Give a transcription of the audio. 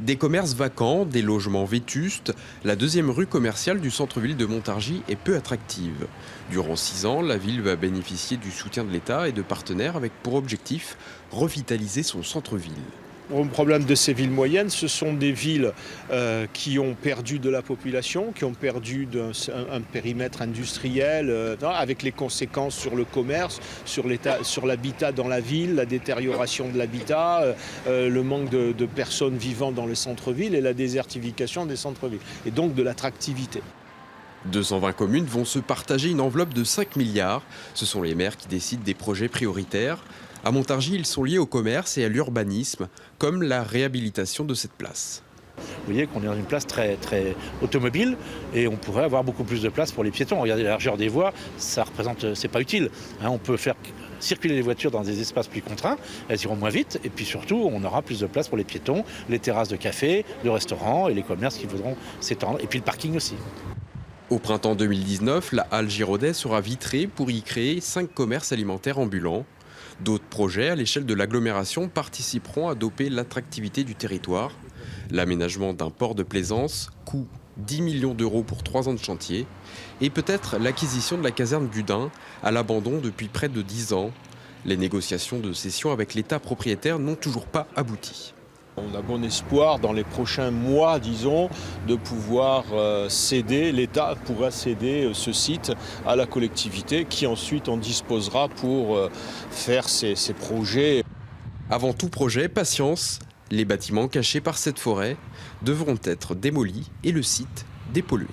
Des commerces vacants, des logements vétustes, la deuxième rue commerciale du centre-ville de Montargis est peu attractive. Durant 6 ans, la ville va bénéficier du soutien de l'État et de partenaires avec pour objectif revitaliser son centre-ville. Le problème de ces villes moyennes, ce sont des villes qui ont perdu de la population, qui ont perdu un périmètre industriel, avec les conséquences sur le commerce, sur l'habitat dans la ville, la détérioration de l'habitat, le manque de personnes vivant dans le centre-ville et la désertification des centres-villes, et donc de l'attractivité. 220 communes vont se partager une enveloppe de 5 milliards. Ce sont les maires qui décident des projets prioritaires. À Montargis, ils sont liés au commerce et à l'urbanisme, comme la réhabilitation de cette place. Vous voyez qu'on est dans une place très automobile et on pourrait avoir beaucoup plus de place pour les piétons. Regardez la largeur des voies, ça représente, c'est pas utile. On peut faire circuler les voitures dans des espaces plus contraints, elles iront moins vite et puis surtout on aura plus de place pour les piétons, les terrasses de café, de restaurants et les commerces qui voudront s'étendre et puis le parking aussi. Au printemps 2019, la halle Giraudet sera vitrée pour y créer 5 commerces alimentaires ambulants. D'autres projets à l'échelle de l'agglomération participeront à doper l'attractivité du territoire. L'aménagement d'un port de plaisance, coût 10 millions d'euros pour 3 ans de chantier. Et peut-être l'acquisition de la caserne Gudin, à l'abandon depuis près de 10 ans. Les négociations de cession avec l'État propriétaire n'ont toujours pas abouti. On a bon espoir dans les prochains mois, disons, de pouvoir céder, l'État pourra céder ce site à la collectivité qui ensuite en disposera pour faire ses projets. Avant tout projet, patience, les bâtiments cachés par cette forêt devront être démolis et le site dépollué.